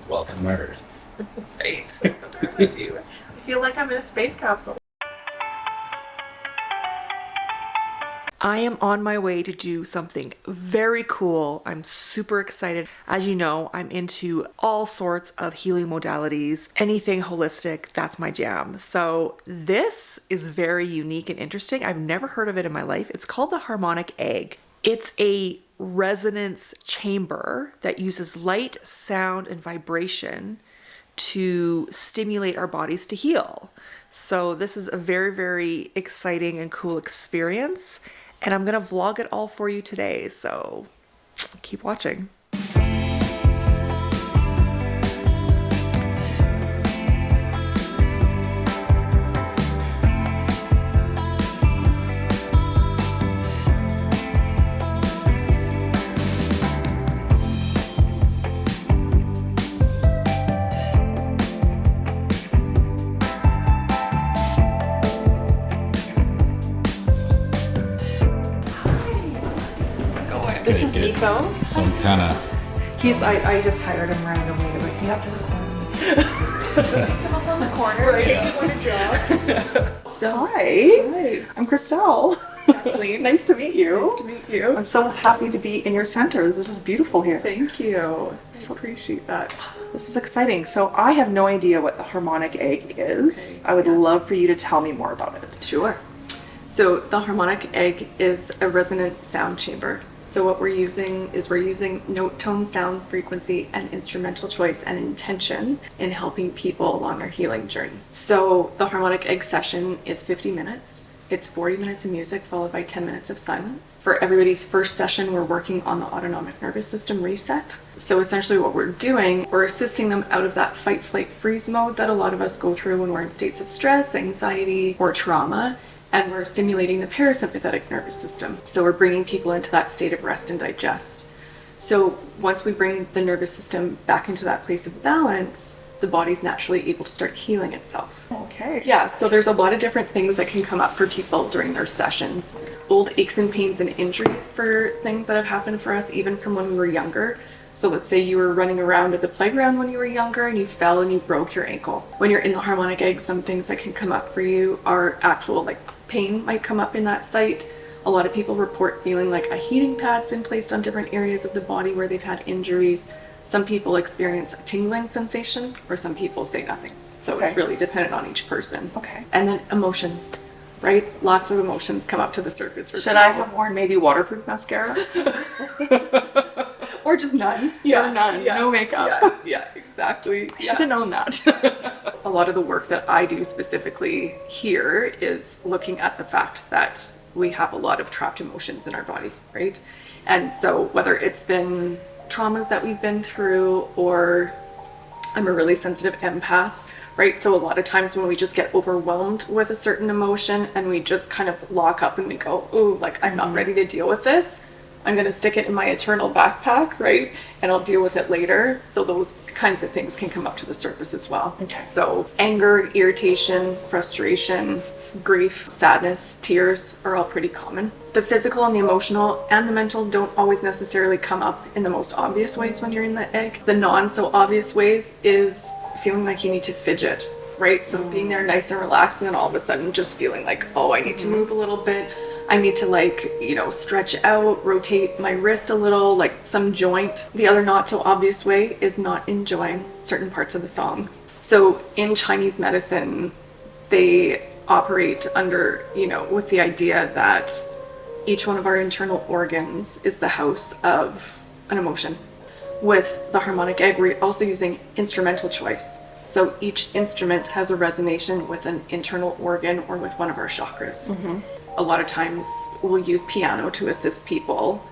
Welcome to Earth. Right. I feel like I'm in a space capsule. I am on my way to do something very cool. I'm super excited. As you know, I'm into all sorts of healing modalities, anything holistic, that's my jam. So this is very unique and interesting. I've never heard of it in my life. It's called the Harmonic Egg. It's a resonance chamber that uses light, sound, and vibration to stimulate our bodies to heal. So this is a very, very exciting and cool experience. And I'm going to vlog it all for you today, so keep watching. This is Get Nico. some kind of. I just hired him randomly. They're like, you have to record me. Just picked him up on the corner. Right. What a job. So, hi. I'm Christelle. Kathleen. Nice to meet you. Nice to meet you. I'm so happy to be in your center. This is just beautiful here. Thank you. I appreciate that. This is exciting. So I have no idea what the harmonic egg is. Okay, I would yeah. love for you to tell me more about it. Sure. So the harmonic egg is a resonant sound chamber. So what we're using note, tone, sound, frequency, and instrumental choice and intention in helping people along their healing journey. So the harmonic egg session is 50 minutes. It's 40 minutes of music followed by 10 minutes of silence. For everybody's first session, we're working on the autonomic nervous system reset. So essentially what we're doing, we're assisting them out of that fight, flight, freeze mode that a lot of us go through when we're in states of stress, anxiety, or trauma. And we're stimulating the parasympathetic nervous system. So we're bringing people into that state of rest and digest. So once we bring the nervous system back into that place of balance, the body's naturally able to start healing itself. Okay. Yeah, so there's a lot of different things that can come up for people during their sessions. Old aches and pains and injuries for things that have happened for us even from when we were younger. So let's say you were running around at the playground when you were younger and you fell and you broke your ankle. When you're in the harmonic egg, some things that can come up for you are actual pain might come up in that site. A lot of people report feeling like a heating pad's been placed on different areas of the body where they've had injuries. Some people experience a tingling sensation, or some people say nothing. So Okay. it's really dependent on each person. Okay. And then emotions, right? Lots of emotions come up to the surface for Should I people. have worn maybe waterproof mascara? Or just none. Or none. No makeup. Yeah, exactly. I should have known that. A lot of the work that I do specifically here is looking at the fact that we have a lot of trapped emotions in our body, right? And so whether it's been traumas that we've been through, or I'm a really sensitive empath, right? So a lot of times when we just get overwhelmed with a certain emotion and we just kind of lock up and we go, ooh, I'm not ready to deal with this. I'm going to stick it in my eternal backpack, right? And I'll deal with it later. So those kinds of things can come up to the surface as well. Okay. So anger, irritation, frustration, grief, sadness, tears are all pretty common. The physical and the emotional and the mental don't always necessarily come up in the most obvious ways when you're in the egg. The non so obvious ways is feeling like you need to fidget, right? So being there nice and relaxed and then all of a sudden just feeling like, oh, I need to move a little bit. I need to stretch out, rotate my wrist a little, some joint. The other not so obvious way is not enjoying certain parts of the song. So in Chinese medicine, they operate under, with the idea that each one of our internal organs is the house of an emotion. With the harmonic egg, we're also using instrumental choice. So each instrument has a resonation with an internal organ or with one of our chakras. Mm-hmm. A lot of times we'll use piano to assist people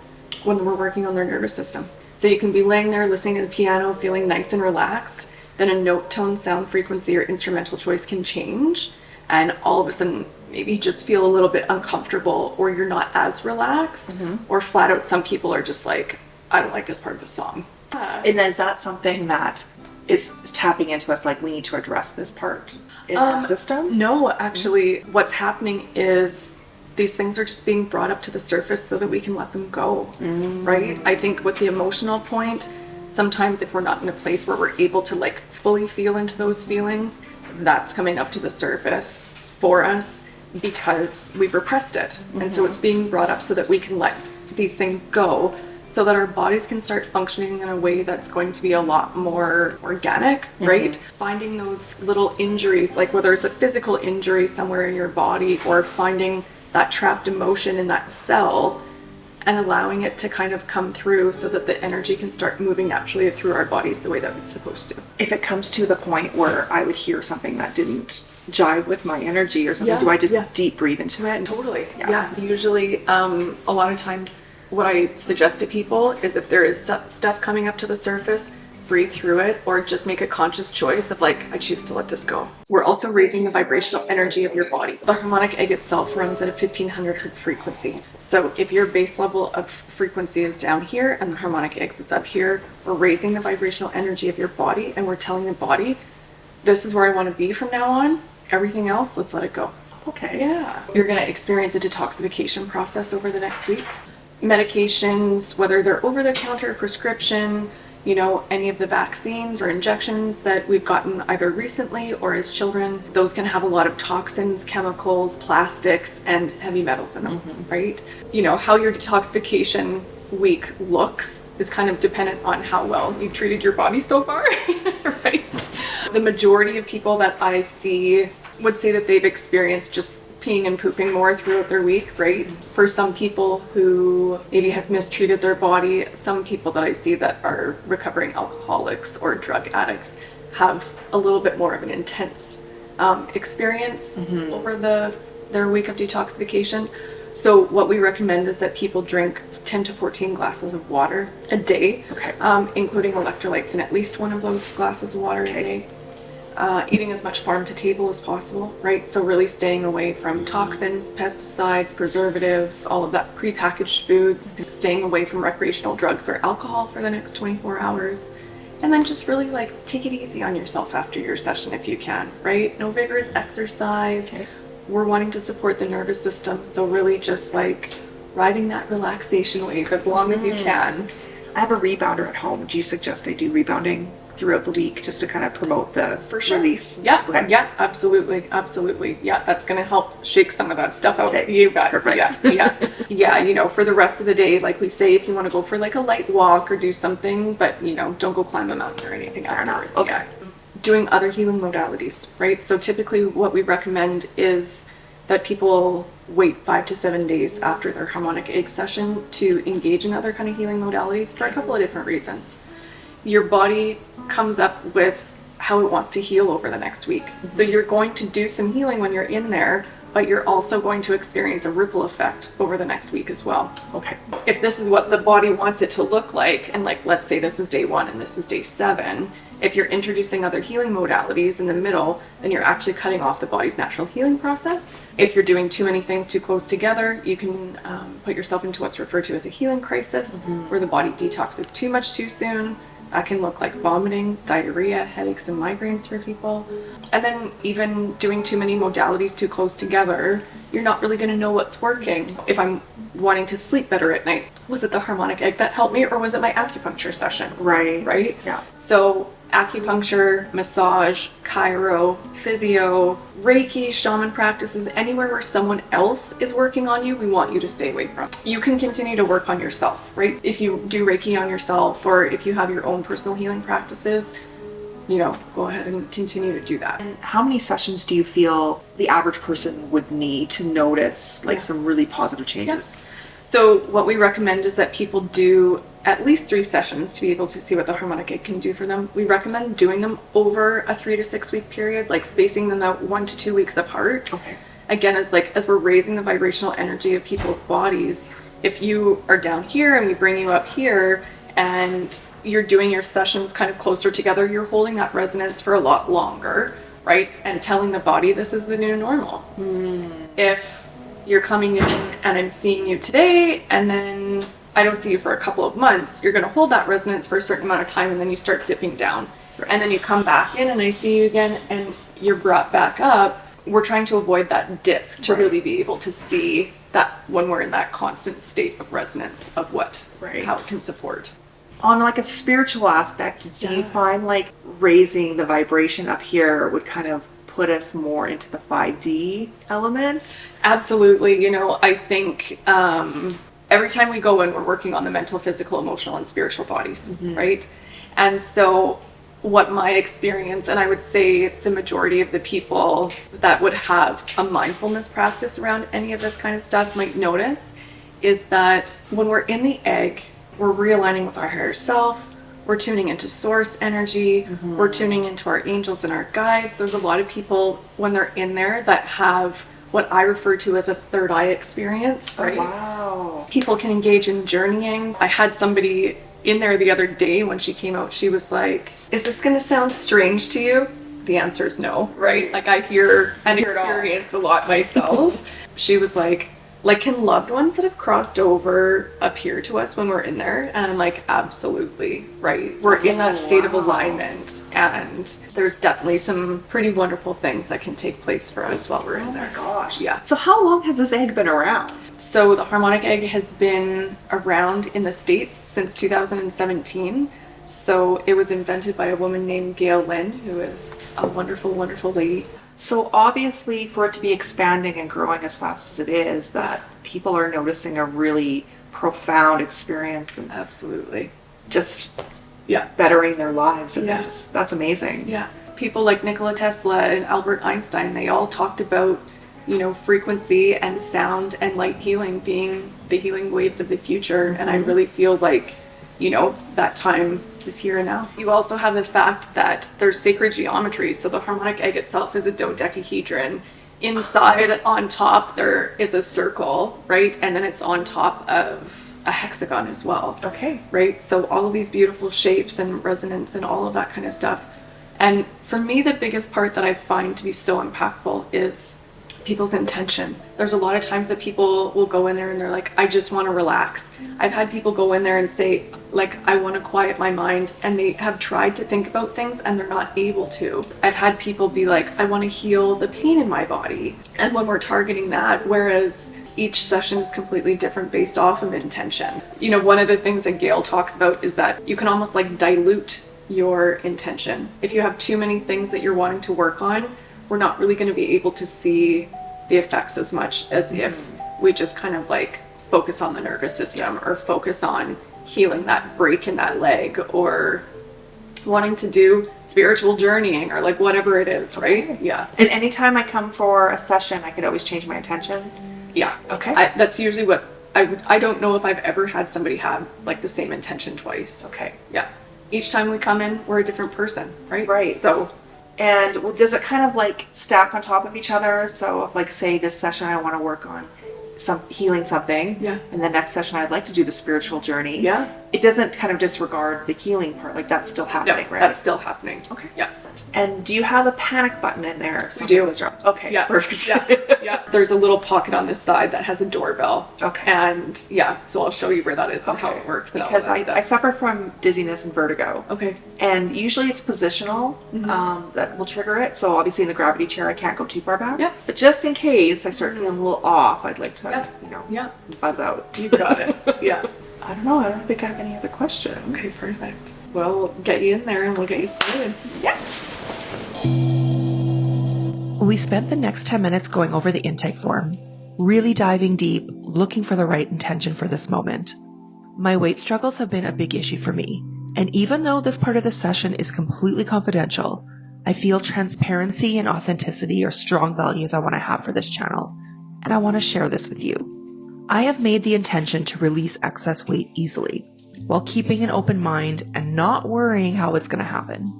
when we're working on their nervous system. So you can be laying there listening to the piano, feeling nice and relaxed, then a note, tone, sound, frequency, or instrumental choice can change, and all of a sudden maybe you just feel a little bit uncomfortable, or you're not as relaxed, or flat out some people are just like, I don't like this part of the song. And is that something that is tapping into us, we need to address this part in our system? No, actually, what's happening is these things are just being brought up to the surface so that we can let them go, right? I think with the emotional point, Sometimes if we're not in a place where we're able to like fully feel into those feelings, that's coming up to the surface for us because we've repressed it. And so it's being brought up so that we can let these things go, so that our bodies can start functioning in a way that's going to be a lot more organic, right? Finding those little injuries, like whether it's a physical injury somewhere in your body, or finding that trapped emotion in that cell and allowing it to kind of come through so that the energy can start moving naturally through our bodies the way that it's supposed to. If it comes to the point where I would hear something that didn't jive with my energy or something, do I just deep breathe into it? Totally. Yeah. Usually, a lot of times what I suggest to people is if there is stuff coming up to the surface, breathe through it, or just make a conscious choice of like, I choose to let this go. We're also raising the vibrational energy of your body. The harmonic egg itself runs at a 1500 hertz frequency. So if your base level of frequency is down here and the harmonic egg is up here, we're raising the vibrational energy of your body, and we're telling the body, this is where I want to be from now on. Everything else, let's let it go. Okay. Yeah. You're going to experience a detoxification process over the next week. Medications, whether they're over-the-counter prescription, you know, any of the vaccines or injections that we've gotten either recently or as children, those can have a lot of toxins, chemicals, plastics, and heavy metals in them, right? You know, how your detoxification week looks is kind of dependent on how well you've treated your body so far, right? The majority of people that I see would say that they've experienced just peeing and pooping more throughout their week, right? For some people who maybe have mistreated their body, some people that I see that are recovering alcoholics or drug addicts have a little bit more of an intense experience over their week of detoxification. So what we recommend is that people drink 10 to 14 glasses of water a day, including electrolytes in at least one of those glasses of water a day. Eating as much farm to table as possible, right? So really staying away from toxins, pesticides, preservatives, all of that prepackaged foods, staying away from recreational drugs or alcohol for the next 24 hours. And then just really like take it easy on yourself after your session if you can, right? No vigorous exercise. We're wanting to support the nervous system. So really just like riding that relaxation wave as long as you can. I have a rebounder at home. Do you suggest I do rebounding throughout the week just to kind of promote the release? Yeah, absolutely. Yeah, that's going to help shake some of that stuff out. You got it. Perfect. Yeah, you know, for the rest of the day, like we say, if you want to go for like a light walk or do something, but you know, don't go climb a mountain or anything afterwards. Okay. Doing other healing modalities, right? So typically what we recommend is that people wait 5 to 7 days after their harmonic egg session to engage in other kind of healing modalities for a couple of different reasons. Your body comes up with how it wants to heal over the next week. So you're going to do some healing when you're in there, but you're also going to experience a ripple effect over the next week as well. Okay. If this is what the body wants it to look like, and like, let's say this is day 1 and this is day 7, if you're introducing other healing modalities in the middle, then you're actually cutting off the body's natural healing process. If you're doing too many things too close together, you can put yourself into what's referred to as a healing crisis, where the body detoxes too much too soon. That can look like vomiting, diarrhea, headaches, and migraines for people. And then even doing too many modalities too close together, you're not really going to know what's working. If I'm wanting to sleep better at night, was it the harmonic egg that helped me, or was it my acupuncture session? Right? Yeah. So acupuncture, massage, chiro, physio, Reiki, shaman practices, anywhere where someone else is working on you, we want you to stay away from. You can continue to work on yourself, right? If you do Reiki on yourself, or if you have your own personal healing practices, you know, go ahead and continue to do that. And how many sessions do you feel the average person would need to notice like some really positive changes? So what we recommend is that people do at least 3 sessions to be able to see what the harmonic egg can do for them. We recommend doing them over a 3 to 6 week period, like spacing them out 1 to 2 weeks apart. Okay. Again, as we're raising the vibrational energy of people's bodies, if you are down here and we bring you up here and you're doing your sessions kind of closer together, you're holding that resonance for a lot longer, right? And telling the body this is the new normal. If you're coming in and I'm seeing you today and then I don't see you for a couple of months, you're going to hold that resonance for a certain amount of time and then you start dipping down. Right. And then you come back in and I see you again and you're brought back up. We're trying to avoid that dip to really be able to see that when we're in that constant state of resonance of how it can support. On like a spiritual aspect, do you find like raising the vibration up here would kind of put us more into the 5D element? Absolutely. You know, I think every time we go in, we're working on the mental, physical, emotional, and spiritual bodies, right? And so what my experience, and I would say the majority of the people that would have a mindfulness practice around any of this kind of stuff might notice, is that when we're in the egg, we're realigning with our higher self, we're tuning into source energy, we're tuning into our angels and our guides. There's a lot of people when they're in there that have what I refer to as a third eye experience, right? Oh, wow. People can engage in journeying. I had somebody in there the other day when she came out, she was like, is this going to sound strange to you? The answer is no, right? Like I hear and experience a lot myself. She was like, can loved ones that have crossed over appear to us when we're in there? And I'm like, absolutely, right? We're in that state of alignment, and there's definitely some pretty wonderful things that can take place for us while we're in there. Oh my gosh. Yeah. So how long has this egg been around? So the harmonic egg has been around in the States since 2017. So it was invented by a woman named Gail Lynn, who is a wonderful, wonderful lady. So obviously for it to be expanding and growing as fast as it is, that people are noticing a really profound experience and Absolutely. just Yeah. bettering their lives. And Yeah. that's amazing. Yeah. People like Nikola Tesla and Albert Einstein, they all talked about, you know, frequency and sound and light healing being the healing waves of the future. And I really feel like, you know, that time is here and now. You also have the fact that there's sacred geometry. So the harmonic egg itself is a dodecahedron. Inside, on top, there is a circle, right? And then it's on top of a hexagon as well. Okay. Right? So all of these beautiful shapes and resonance and all of that kind of stuff. And for me, the biggest part that I find to be so impactful is people's intention. There's a lot of times that people will go in there and they're like, I just want to relax. I've had people go in there and say, like, I want to quiet my mind, and they have tried to think about things and they're not able to. I've had people be like, I want to heal the pain in my body. And when we're targeting that, whereas each session is completely different based off of intention. You know, one of the things that Gail talks about is that you can almost like dilute your intention. If you have too many things that you're wanting to work on, we're not really going to be able to see the effects as much as if we just kind of like focus on the nervous system or focus on healing that break in that leg or wanting to do spiritual journeying or like whatever it is, right? Yeah. And anytime I come for a session, I could always change my intention. Yeah. Okay. That's usually what I don't know if I've ever had somebody have like the same intention twice. Okay. Yeah. Each time we come in, we're a different person, right? Right. So And does it kind of like stack on top of each other? So if like say this session I want to work on some healing something, Yeah. and the next session I'd like to do the spiritual journey. Yeah. It doesn't kind of disregard the healing part, like that's still no, happening, right? that's still happening. Okay. Yeah. And do you have a panic button in there? If We do. something goes wrong? Okay. Yeah. Perfect. Yeah. Yeah. There's a little pocket on this side that has a doorbell. Okay. And yeah, so I'll show you where that is and how it works and Because all that I stuff. suffer from dizziness and vertigo. Okay. And usually it's positional that will trigger it. So obviously in the gravity chair I can't go too far back. Yeah. But just in case I start feeling a little off, I'd like to, Yeah. you know, buzz out. You got it. Yeah. I don't know. I don't think I have any other questions. Okay, perfect. Well, we'll get you in there and we'll get you started. Yes. We spent the next 10 minutes going over the intake form, really diving deep, looking for the right intention for this moment. My weight struggles have been a big issue for me, and even though this part of the session is completely confidential, I feel transparency and authenticity are strong values I want to have for this channel, and I want to share this with you. I have made the intention to release excess weight easily, while keeping an open mind and not worrying how it's going to happen.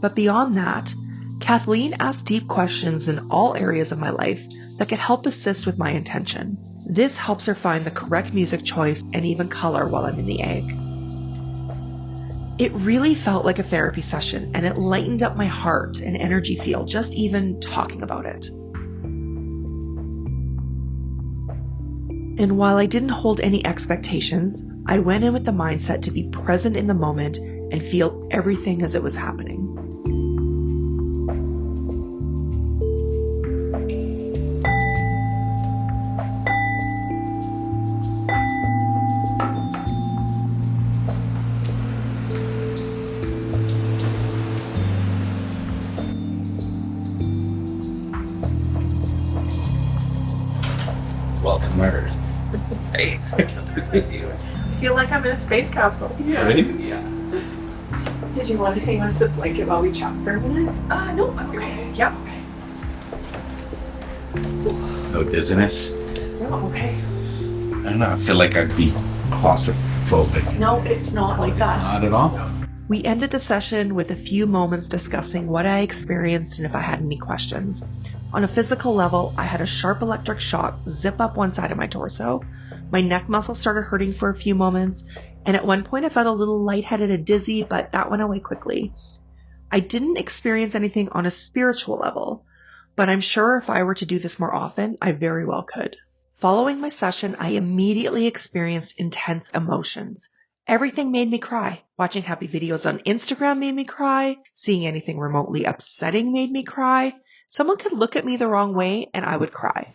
But beyond that, Kathleen asked deep questions in all areas of my life that could help assist with my intention. This helps her find the correct music choice and even color while I'm in the egg. It really felt like a therapy session, and it lightened up my heart and energy field just even talking about it. And while I didn't hold any expectations, I went in with the mindset to be present in the moment and feel everything as it was happening. Welcome to Earth. Right. I feel like I'm in a space capsule. Yeah. Right? Yeah. Did you want to hang onto the blanket while we chat for a minute? No, I'm okay. Yeah. No dizziness? No, I'm okay. I don't know. I feel like I'd be claustrophobic. No, it's not like that. Not at all? We ended the session with a few moments discussing what I experienced and if I had any questions. On a physical level, I had a sharp electric shock zip up one side of my torso. My neck muscle started hurting for a few moments, and at one point I felt a little lightheaded and dizzy, but that went away quickly. I didn't experience anything on a spiritual level, but I'm sure if I were to do this more often, I very well could. Following my session, I immediately experienced intense emotions. Everything made me cry. Watching happy videos on Instagram made me cry. Seeing anything remotely upsetting made me cry. Someone could look at me the wrong way and I would cry.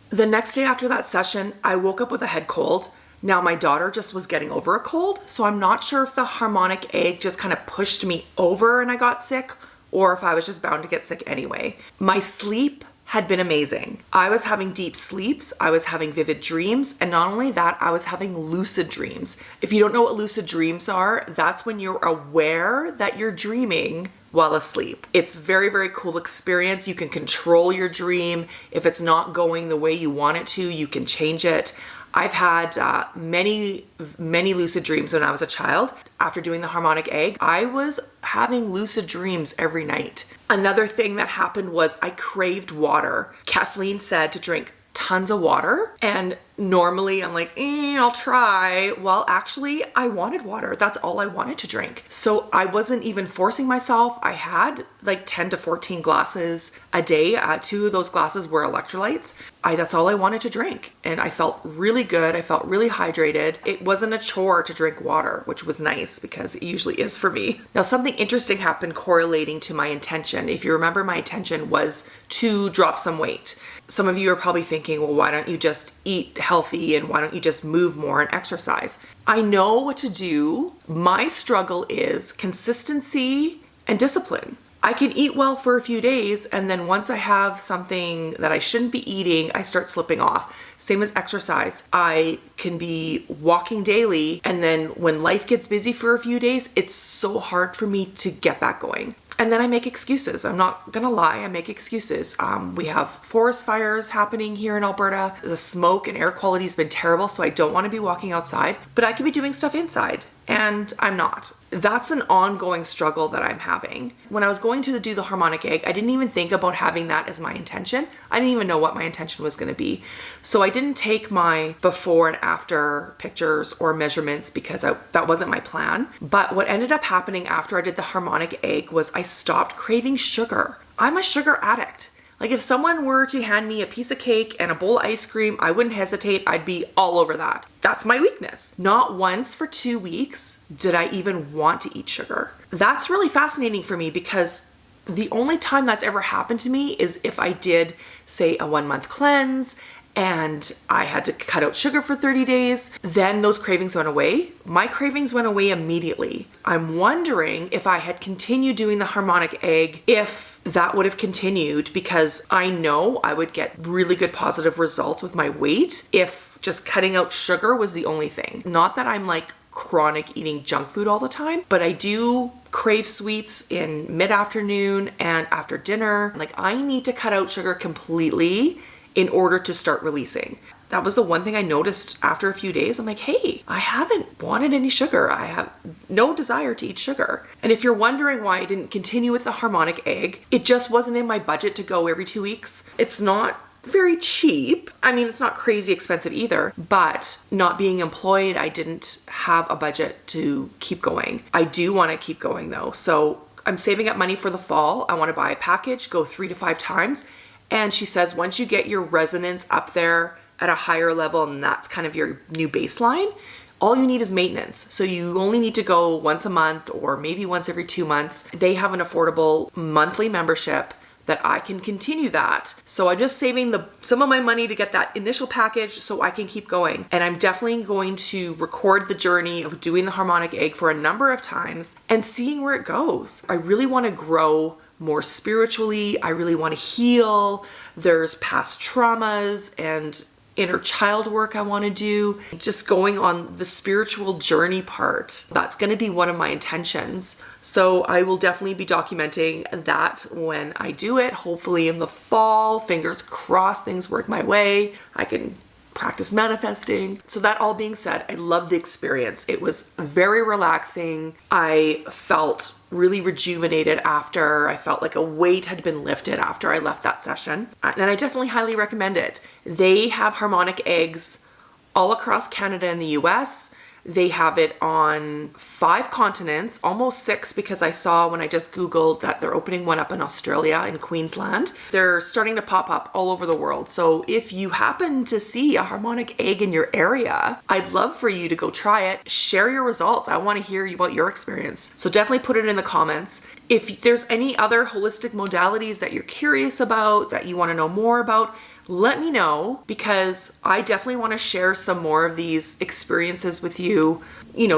The next day after that session, I woke up with a head cold. Now my daughter just was getting over a cold, so I'm not sure if the harmonic egg just kind of pushed me over and I got sick, or if I was just bound to get sick anyway. My sleep had been amazing. I was having deep sleeps, I was having vivid dreams, and not only that, I was having lucid dreams. If you don't know what lucid dreams are, that's when you're aware that you're dreaming while asleep. It's very, very cool experience. You can control your dream. If it's not going the way you want it to, you can change it. I've had many lucid dreams when I was a child. After doing the harmonic egg, I was having lucid dreams every night. Another thing that happened was I craved water. Kathleen said to drink tons of water, and normally I'm like, I'll try. Well, actually, I wanted water. That's all I wanted to drink. So I wasn't even forcing myself. I had like 10 to 14 glasses a day. 2 of those glasses were electrolytes. That's all I wanted to drink. And I felt really good. I felt really hydrated. It wasn't a chore to drink water, which was nice because it usually is for me. Now, something interesting happened correlating to my intention. If you remember, my intention was to drop some weight. Some of you are probably thinking, well, why don't you just eat healthy and why don't you just move more and exercise? I know what to do. My struggle is consistency and discipline. I can eat well for a few days, and then once I have something that I shouldn't be eating, I start slipping off. Same as exercise. I can be walking daily, and then when life gets busy for a few days, it's so hard for me to get back going. And then I make excuses. I'm not gonna lie, I make excuses. We have forest fires happening here in Alberta. The smoke and air quality has been terrible, so I don't want to be walking outside, but I could be doing stuff inside, and I'm not. That's an ongoing struggle that I'm having. When I was going to do the harmonic egg, I didn't even think about having that as my intention. I didn't even know what my intention was gonna be. So I didn't take my before and after pictures or measurements because that wasn't my plan. But what ended up happening after I did the harmonic egg was I stopped craving sugar. I'm a sugar addict. Like if someone were to hand me a piece of cake and a bowl of ice cream, I wouldn't hesitate. I'd be all over that. That's my weakness. Not once for 2 weeks did I even want to eat sugar. That's really fascinating for me because the only time that's ever happened to me is if I did, say, a 1-month cleanse and I had to cut out sugar for 30 days, then those cravings went away. My cravings went away immediately. I'm wondering if I had continued doing the harmonic egg, if that would have continued, because I know I would get really good positive results with my weight if just cutting out sugar was the only thing. Not that I'm like chronic eating junk food all the time, but I do crave sweets in mid-afternoon and after dinner. Like I need to cut out sugar completely in order to start releasing. That was the one thing I noticed after a few days. I'm like, hey, I haven't wanted any sugar. I have no desire to eat sugar. And if you're wondering why I didn't continue with the harmonic egg, it just wasn't in my budget to go every 2 weeks. It's not very cheap. I mean, it's not crazy expensive either, but not being employed, I didn't have a budget to keep going. I do want to keep going though. So I'm saving up money for the fall. I want to buy a package, go 3 to 5 times. And she says, once you get your resonance up there at a higher level, and that's kind of your new baseline, all you need is maintenance. So you only need to go once a month or maybe once every 2 months. They have an affordable monthly membership that I can continue that. So I'm just saving some of my money to get that initial package so I can keep going. And I'm definitely going to record the journey of doing the harmonic egg for a number of times and seeing where it goes. I really want to grow more spiritually. I really want to heal. There's past traumas and inner child work I want to do, just going on the spiritual journey part. That's going to be one of my intentions. So I will definitely be documenting that when I do it, hopefully in the fall. Fingers crossed things work my way. I can practice manifesting. So that all being said, I love the experience. It was very relaxing. I felt really rejuvenated after. I felt like a weight had been lifted after I left that session. And I definitely highly recommend it. They have harmonic eggs all across Canada and the US. They have it on 5 continents, almost 6, because I saw when I just Googled that they're opening one up in Australia, in Queensland. They're starting to pop up all over the world. So if you happen to see a harmonic egg in your area, I'd love for you to go try it. Share your results. I want to hear about your experience. So definitely put it in the comments. If there's any other holistic modalities that you're curious about, that you want to know more about, let me know, because I definitely want to share some more of these experiences with you,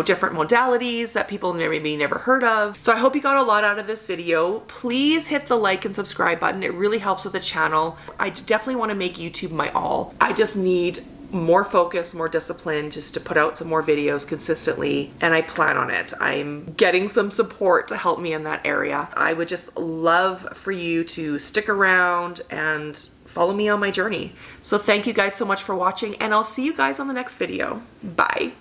different modalities that people maybe never heard of. So I hope you got a lot out of this video. Please hit the like and subscribe button. It really helps with the channel. I definitely want to make YouTube my all. I just need more focus, more discipline, just to put out some more videos consistently, and I plan on it. I'm getting some support to help me in that area. I would just love for you to stick around and follow me on my journey. So thank you guys so much for watching, and I'll see you guys on the next video. Bye.